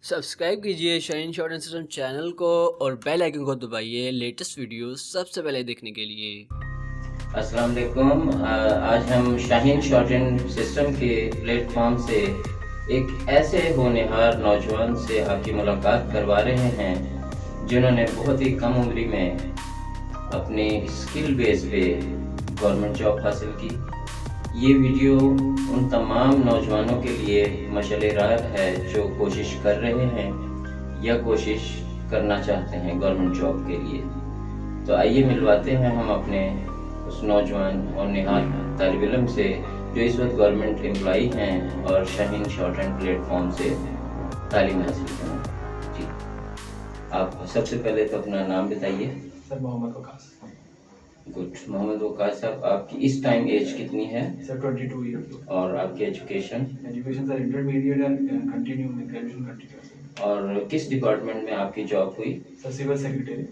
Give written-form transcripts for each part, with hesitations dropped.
Subscribe कीजिए shine short and system channel को और बेल आइकन को दबाइए लेटेस्ट वीडियो सबसे पहले देखने के लिए। अस्सलाम वालेकुम। आज हम शाहीन शॉर्ट एंड सिस्टम के प्लेटफॉर्म से एक ऐसे होनहार नौजवान से आपकी मुलाकात करवा रहे हैं जिन्होंने बहुत ही कम उम्र में अपनी स्किल बेस पे गवर्नमेंट जॉब हासिल की। ये वीडियो उन तमाम नौजवानों के लिए मशअले राह है जो कोशिश कर रहे हैं या कोशिश करना चाहते हैं गवर्नमेंट जॉब के लिए। तो आइए मिलवाते हैं हम अपने उस नौजवान और निहाल तालिब इल्म से जो इस वक्त गवर्नमेंट एम्प्लॉई हैं और शाहीन शॉर्ट एंड प्लेटफॉर्म से तालीम हासिल कर रहे हैं। जी, आप सबसे पहले तो अपना नाम बताइए। सर मोहम्मद वकास। गुड। मोहम्मद वकास साहब, आपकी इस टाइम एज कितनी है? Sir 22 year. और आपकी education? Education sir intermediate and continue में ग्रेजुएशन कंटिन्यू। और किस डिपार्टमेंट में आपकी जॉब हुई? Sir civil secretary.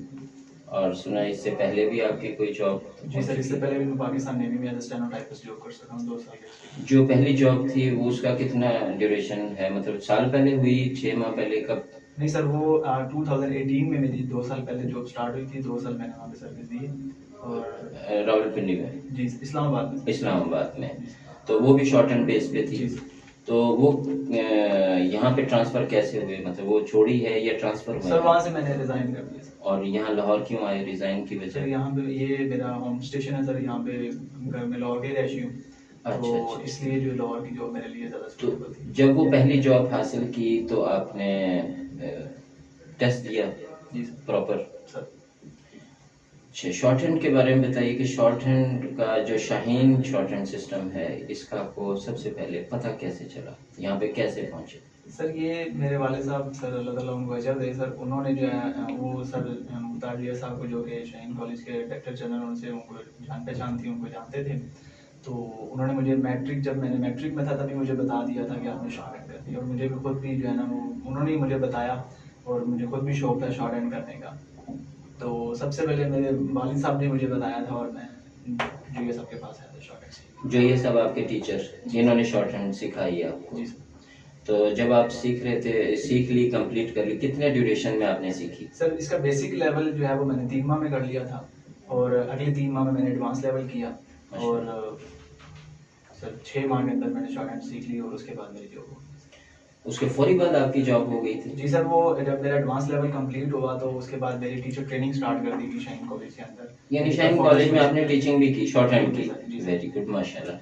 और सुना इससे पहले भी आपकी कोई जॉब? जी सर, इससे पहले भी मैं पाकिस्तान नेवी में एज अ स्टेनोटाइपिस्ट जॉब कर सका हूँ 2 साल के। जो पहली जॉब थी वो उसका कितना ड्यूरेशन है, मतलब साल पहले हुई, 6 माह पहले, कब? नहीं सर, वो 2018 में मेरी 2 साल पहले जॉब स्टार्ट हुई थी। 2 साल मैंने वहाँ पे सर्विस दी और रावलपिंडी में? जी इस्लामाबाद में। इस्लामाबाद में। तो वो भी शॉर्ट एंड बेस पे थी। तो वो यहाँ पे ट्रांसफर कैसे हुए, मतलब वो छोड़ी है या ट्रांसफर हुआ? सर वहाँ से मैंने रिजाइन कर दिया। और यहाँ लाहौर क्यों आए रिजाइन की वजह? सर यहाँ पे ये मेरा होम स्टेशन है सर, यहाँ पे घर में लाहौर के रही हूँ। तो इसलिए जो लाहौर की जॉब मेरे लिए ज़्यादा सूटेबल थी। जब वो पहली जॉब हासिल की तो आपने टेस्ट दिया? जी sir. Proper? Sir shorthand के बारे में बताइए कि शॉर्ट हैंड का जो शाहीन शॉर्ट हैंड सिस्टम है इसका आपको सबसे पहले पता कैसे चला, यहाँ पे कैसे पहुँचे? सर ये मेरे वाले साहब सर अल्लाह ताला उनको अजर दे सर, उन्होंने जो है वो सर मुख्तार जिया साहब को जो कि शाहीन कॉलेज के डायरेक्टर जनरल, उनसे उनको जान पहचान थी, उनको जानते थे। तो उन्होंने मुझे जब मैंने मैट्रिक में था तभी मुझे बता दिया था कि आपने शॉर्ट हैंड करनी है। और मुझे भी खुद भी जो है ना वो उन्होंने ही मुझे बताया और मुझे खुद भी शौक था शॉर्ट हैंड करने का। तो सबसे पहले मेरे वालिद साहब ने मुझे बताया था और मैं जो ये सबके पास आया था शॉर्ट हैंड। जो ये सब आपके टीचर जिन्होंने शॉर्ट हैंड सिखाई आपको? जी सर। तो जब आप सीख रहे थे, सीख ली, कंप्लीट कर ली, कितने ड्यूरेशन में आपने सीखी? सर इसका बेसिक लेवल जो है वो मैंने 3 माह में कर लिया था और अगले 3 माह में मैंने एडवांस लेवल किया और सर 6 माह के अंदर मैंने शॉर्ट हैंड सीख ली और उसके बाद मेरी जॉब हो गई। उसके फौरी बाद आपकी जॉब हो गई थी? जी सर, वो जब मेरा एडवांस लेवल कंप्लीट हुआ तो उसके बाद मेरी टीचर ट्रेनिंग स्टार्ट कर दी थी शाहीन कॉलेज के अंदर। यानी शाहीन कॉलेज में आपने टीचिंग भी की शॉर्ट हैंड की? वेरी गुड, माशाल्लाह।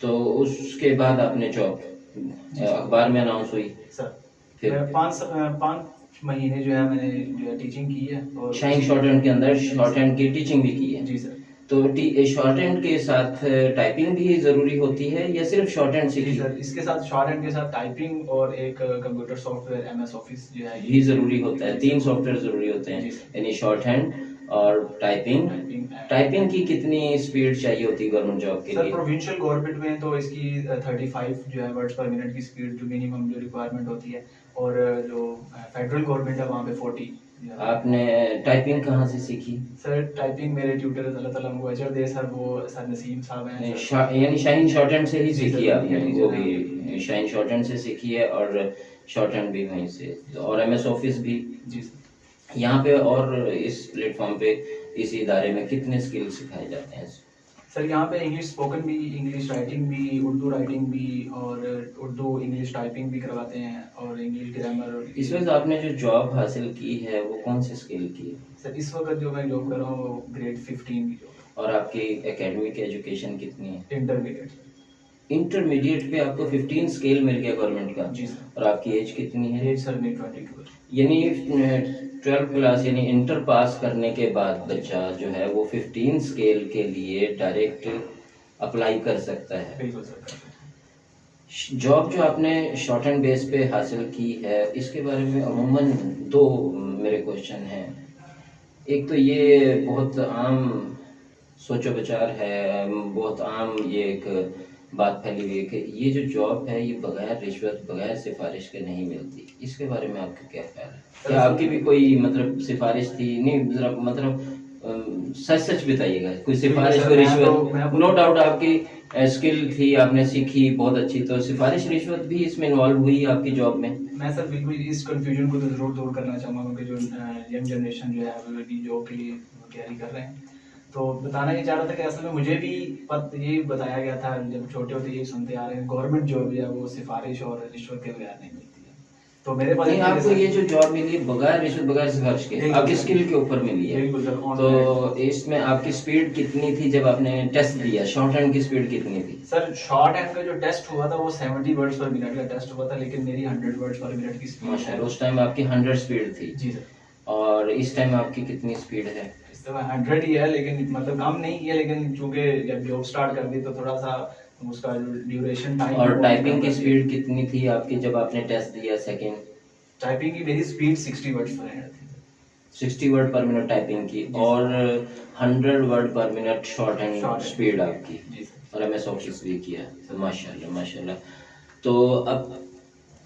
तो उसके बाद आपने जॉब अखबार में अनाउंस हुई? सर फिर 5 महीने जो है मैंने जो है टीचिंग की है और शाहीन शॉर्ट हैंड के अंदर शॉर्ट हैंड की टीचिंग भी की है? जी सर। तो शॉर्ट हैंड के साथ टाइपिंग भी जरूरी होती है या सिर्फ शॉर्ट हैंड सीखी? सर इसके साथ शॉर्ट हैंड के साथ टाइपिंग और एक कंप्यूटर सॉफ्टवेयर MS ऑफिस जो है भी जरूरी होता है। 3 सॉफ्टवेयर जरूरी होते हैं, यानी शॉर्ट हैंड और टाइपिंग। टाइपिंग की कितनी स्पीड चाहिए होती है गवर्नमेंट जॉब के सर लिए? प्रोविंशियल गवर्नमेंट में तो इसकी 35 जो है वर्ड्स पर मिनट की स्पीड जो मिनिमम जो रिक्वायरमेंट होती है और जो फेडरल गवर्नमेंट है वहाँ पे 40। आपने टाइपिंग कहाँ से सीखी? सर टाइपिंग मेरे ट्यूटर अल्लाह ताला उनको अजर दे सर, वो सर नसीम साहब हैं। यानी शाहीन शॉर्ट हैंड से ही सीखी आपने? जी, वो भी शाहीन शॉर्ट हैंड से सीखी है और शॉर्ट हैंड भी वहीं से, और MS ऑफिस भी? जी सर। यहाँ पे और इस प्लेटफॉर्म पे इस इदारे में कितने स्किल सिखाए जाते हैं? सर यहाँ पे इंग्लिश स्पोकन भी, इंग्लिश राइटिंग भी, उर्दू राइटिंग भी और उर्दू इंग्लिश टाइपिंग भी करवाते हैं और इंग्लिश ग्रामर। इस वक्त आपने जो जॉब हासिल की है वो कौन से स्किल की है? सर इस वक्त जो मैं जॉब कर रहा हूँ वो ग्रेड 15 की जॉब। और आपकी एकेडमिक एजुकेशन कितनी है? इंटरमीडिएट। इंटरमीडिएट पे आपको 15 स्केल मिल गया गवर्नमेंट का? जी सर। और आपकी एज कितनी है? एज सर मेरी 22। यानी 12 क्लास यानी इंटर पास करने के बाद बच्चा जो है वो 15 स्केल के लिए डायरेक्ट अप्लाई कर सकता है? बिल्कुल सर। जॉब जो आपने शॉर्ट एंड बेस पे हासिल की है इसके बारे में अमूमन 2 मेरे क्वेश्चन हैं। एक तो ये बहुत आम सोचो विचार है, बहुत आम ये एक बात फैली हुई है कि ये जो जॉब है ये बगैर रिश्वत, बगैर सिफारिश के नहीं मिलती। इसके बारे में आपका क्या ख्याल है? क्या आपकी भी कोई मतलब सिफारिश थी? नहीं, मतलब सच सच बताइएगा, कोई सिफारिश सर, कोई मैं तो- रिश्वत? मैं- नो डाउट आपकी स्किल थी, आपने सीखी बहुत अच्छी, तो सिफारिश रिश्वत भी इसमें इन्वॉल्व हुई आपकी जॉब में? मैं सर बिल्कुल इस कंफ्यूजन को तो ज़रूर दूर करना चाहूँगा, क्योंकि जो यंग जनरेशन जो है वो अभी जॉब के लिए तैयारी कर रहे हैं। तो बताना ये चाह रहा था कि असल में मुझे भी ये बताया गया था, जब छोटे होते यही सुनते आ रहे हैं, गवर्नमेंट जॉब जो है वो सिफारिश और रिश्वत के बगैर नहीं मिलती है। तो मेरे पास नहीं, आपको ये जो जॉब मिली बगैर रिश्वत बगैर सिफारिश के, बिल्कुल आपकी सर। स्किल के ऊपर मिली है, बिल्कुल सर, तो ऑन इसमें आपकी स्पीड कितनी थी जब आपने टेस्ट दिया? शॉर्ट हैंड की स्पीड कितनी थी? सर शॉर्ट हैंड का जो टेस्ट हुआ था वो 70 वर्ड्स पर मिनट का टेस्ट हुआ था, लेकिन मेरी 100 वर्ड्स पर मिनट की स्पीड है। माशाल्लाह, उस टाइम आपकी 100 स्पीड थी, जी सर। और इस टाइम आपकी कितनी स्पीड है? इस समय 100 ही है, लेकिन मतलब कम नहीं किया, लेकिन चूंकि जब जॉब स्टार्ट कर दी तो थोड़ा सा उसका ड्यूरेशन टाइम। और टाइपिंग की स्पीड कितनी थी आपकी जब आपने टेस्ट दिया सेकंड? टाइपिंग की मेरी स्पीड 60 वर्ड्स पर मिनट थी। 60 वर्ड पर मिनट टाइपिंग की, और 100 वर्ड पर minute short hand Shorthand। Speed आपकी, जी सर। और MS ऑफिस भी किया। माशाल्लाह माशाल्लाह। तो अब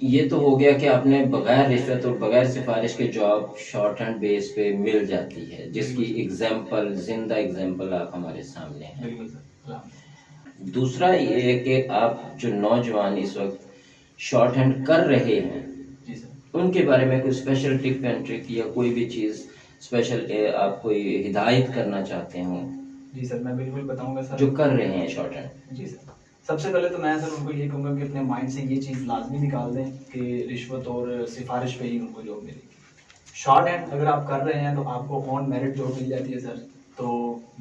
ये तो हो गया कि आपने बगैर रिश्वत और बगैर सिफारिश के जॉब शॉर्ट हैंड बेस पे मिल जाती है, जिसकी एग्जाम्पल, जिंदा एग्जाम्पल आप हमारे सामने हैं। बिल्कुल सर, अल्हम्दुलिल्लाह। दूसरा ये है कि आप जो नौजवान इस वक्त शॉर्ट हैंड कर रहे हैं, जी सर। उनके बारे में कोई स्पेशल टिप एंड ट्रिक या कोई भी चीज़ स्पेशल आप कोई हिदायत करना चाहते हो जी सर, मैं बिल्कुल बताऊंगा सर। जो कर रहे हैं शॉर्ट हैंड? जी सर, सबसे पहले तो मैं सर उनको ये कहूँगा कि अपने माइंड से ये चीज़ लाजमी निकाल दें कि रिश्वत और सिफारिश पे ही उनको जॉब मिलेगी। शॉर्ट हैंड अगर आप कर रहे हैं तो आपको ऑन मेरिट जॉब मिल जाती है सर। तो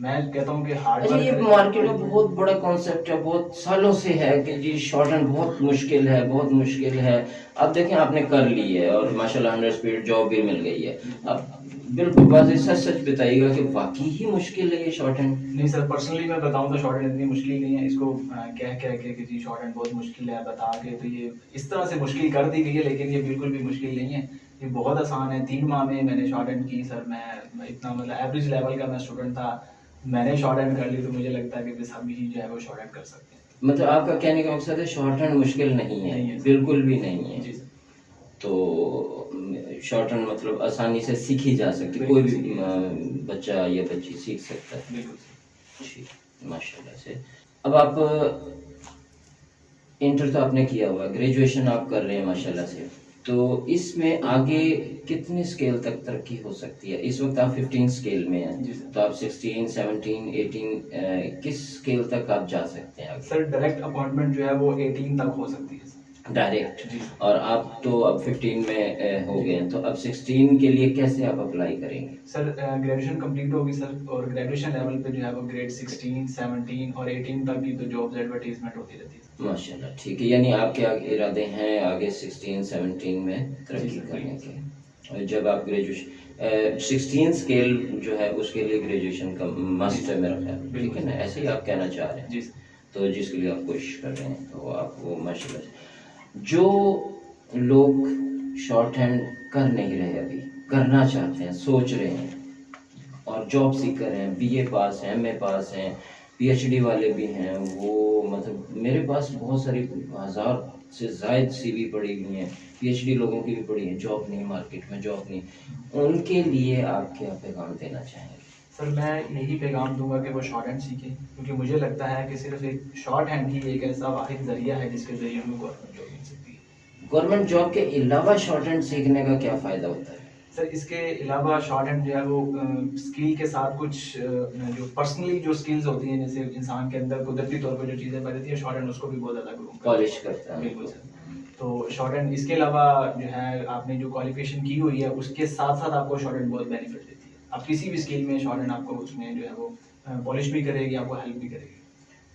मैं कहता हूँ कि हार्ड अच्छा, ये वर्क मार्केट में बहुत बड़ा कॉन्सेप्ट है, बहुत सालों से है कि जी शॉर्ट हैंड बहुत मुश्किल है, बहुत मुश्किल है। अब देखें, आपने कर ली है और माशाल्लाह 100 स्पीड जॉब भी मिल गई है। अब बिल्कुल वाज़ेह सच सच बताइएगा कि वाकई ही मुश्किल है ये शॉर्ट हैंड? नहीं सर, पर्सनली मैं बताऊं तो शॉर्ट हैंड इतनी मुश्किल नहीं है। इसको कह कह के कि जी शॉर्ट हैंड बहुत मुश्किल है बता के, तो ये इस तरह से मुश्किल कर दी गई है, लेकिन ये बिल्कुल भी मुश्किल नहीं है। ये बहुत आसान है। 3 माह में मैंने शॉर्ट हैंड की सर। मैं इतना मतलब एवरेज लेवल का मैं स्टूडेंट था, मैंने शॉर्ट हैंड कर ली, तो मुझे लगता है कि बस हम ही जो है वो शॉर्ट हैंड कर सकते हैं। मतलब आपका कहने का मकसद है शॉर्ट हैंड मुश्किल नहीं है? नहीं है। बिल्कुल भी नहीं है। जी सर। तो शॉर्ट हैंड मतलब आसानी से सीखी जा सकती है, बिल्कुल कोई भी सीखी जा बच्चा या बच्ची सीख सकता है। बिल्कुल सर। ठीक, माशाल्लाह से। अब आप इंटर तो आपने किया हुआ, ग्रेजुएशन आप कर रहे हैं माशाल्लाह से, तो इसमें आगे कितनी स्केल तक तरक्की हो सकती है? इस वक्त आप 15 स्केल में हैं, जी सर। तो आप 16, 17, 18 किस स्केल तक आप जा सकते हैं आगे? सर डायरेक्ट अपॉइंटमेंट जो है वो 18 तक हो सकती है सर। डायरेक्ट? जी। और आप तो अब 15 में हो गए हैं, तो अब 16 के लिए कैसे आप अप्लाई करेंगे? सर ग्रेजुएशन कंप्लीट होगी सर, और ग्रेजुएशन लेवल पे जो है वो ग्रेड 16, 17 और 18 तक की तो जॉब्स एडवर्टीजमेंट होती रहती है। माशाल्लाह, ठीक है। यानी आपके आगे इरादे हैं आगे 16, 17 में तरक्की जी सर, करने बिल्कुल। के। और जब आप ग्रेजुएशन 16 स्केल जो है उसके लिए ग्रेजुएशन का मस्ट है मेरा ख्याल, ठीक है ना? ऐसे ही आप कहना चाह रहे हैं? जी सर। तो जिसके लिए आप कोशिश कर रहे हैं, तो आप वो माशाल्लाह। जो लोग शॉर्ट हैंड कर नहीं रहे, अभी करना चाहते हैं, सोच रहे हैं, और जॉब सीकर हैं, BA पास हैं, MA पास हैं, PhD वाले भी हैं, वो मतलब मेरे पास बहुत सारी 1000 से ज़ायद CV पड़ी हुई हैं, PhD लोगों की भी पड़ी हैं, जॉब नहीं, मार्केट में जॉब नहीं, उनके लिए आप क्या पैगाम देना चाहेंगे? सर मैं यही पैगाम दूंगा कि वो शॉर्ट हैंड सीखें, क्योंकि मुझे लगता है कि सिर्फ एक शॉर्ट हैंड ही एक ऐसा वाहिद जरिया है जिसके जरिए हमें गवर्नमेंट जॉब मिल सकती है। गवर्नमेंट जॉब के अलावा शॉर्ट हैंड सीखने का क्या फ़ायदा होता है? सर इसके अलावा शॉर्ट हैंड जो है वो स्किल के साथ कुछ जो पर्सनली जो स्किल्स होती हैं, जैसे इंसान के अंदर कुदरती तौर पर जो चीज़ें पैदा होती है, शॉर्ट हैंड उसको भी बहुत ज़्यादा ग्रूम पॉलिश करता है। बिल्कुल सर। तो शॉर्ट हैंड इसके अलावा जो है आपने जो क्वालिफिकेशन की हुई है उसके साथ साथ आपको शॉर्ट हैंड बहुत बेनिफिट देती है। आप किसी भी स्किल में शॉर्ट हैंड आपको उसमें जो है वो पॉलिश भी करेगी, आपको हेल्प भी करेगी।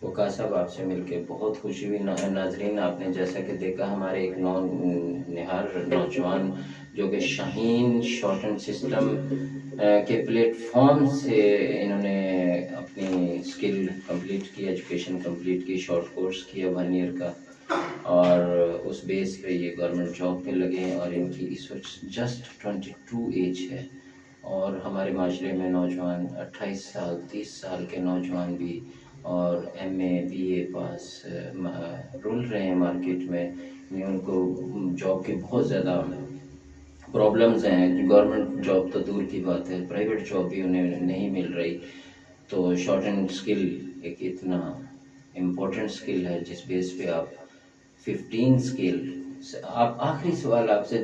वक़ार साहब, आपसे मिलके बहुत खुशी हुई। नाज़रीन, आपने जैसा कि देखा, हमारे एक निहार नौजवान जो कि शाहीन शॉर्ट हैंड सिस्टम के प्लेटफॉर्म से इन्होंने अपनी स्किल कंप्लीट की, एजुकेशन कंप्लीट की, शॉर्ट कोर्स किया 1 ईयर का, और उस बेस पे ये गवर्नमेंट जॉब पे लगे हैं, और इनकी इस वक्त जस्ट 22 एज है। और हमारे माशरे में नौजवान 28 साल 30 साल के नौजवान भी और MA BA पास रुल रहे हैं मार्केट में। उनको जॉब की बहुत ज़्यादा प्रॉब्लम्स हैं, गवर्नमेंट जॉब तो दूर की बात है, प्राइवेट जॉब भी उन्हें नहीं मिल रही। तो शॉर्ट हैंड स्किल एक इतना इम्पोर्टेंट स्किल है जिस बेस पे आप 15 स्किल। आप आखिरी सवाल आपसे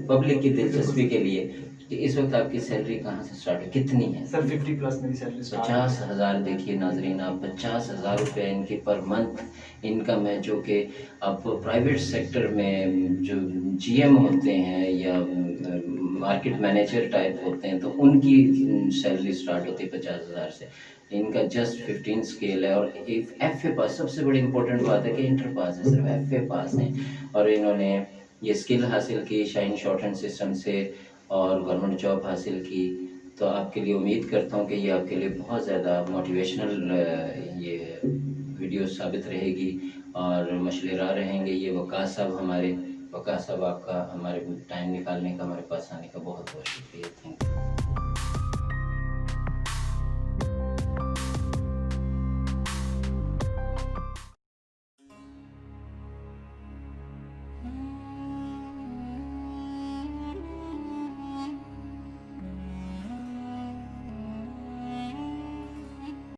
पब्लिक की दिलचस्पी के लिए कि इस वक्त आपकी सैलरी कहाँ से स्टार्ट है, कितनी है? सर 50+ मेरी सैलरी स्टार्ट है। 50,000। देखिए नाजरीन, आप 50,000 रुपये इनकी पर मंथ इनकम है, जो कि आप प्राइवेट सेक्टर में जो जीएम होते हैं या मार्केट मैनेजर टाइप होते हैं तो उनकी सैलरी स्टार्ट होती है 50,000 से। इनका जस्ट 15 स्केल है और FA पास। सबसे बड़ी इंपॉर्टेंट बात है कि इंटर पास है, सिर्फ FA पास हैं और इन्होंने ये स्किल हासिल की शाहीन शॉर्ट हैंड सिस्टम से और गवर्नमेंट जॉब हासिल की। तो आपके लिए उम्मीद करता हूँ कि ये आपके लिए बहुत ज़्यादा मोटिवेशनल ये वीडियो साबित रहेगी और मशवरा रहेंगे। ये वकास साहब, हमारे वकास साहब, आपका हमारे टाइम निकालने का, हमारे पास आने का बहुत बहुत शुक्रिया।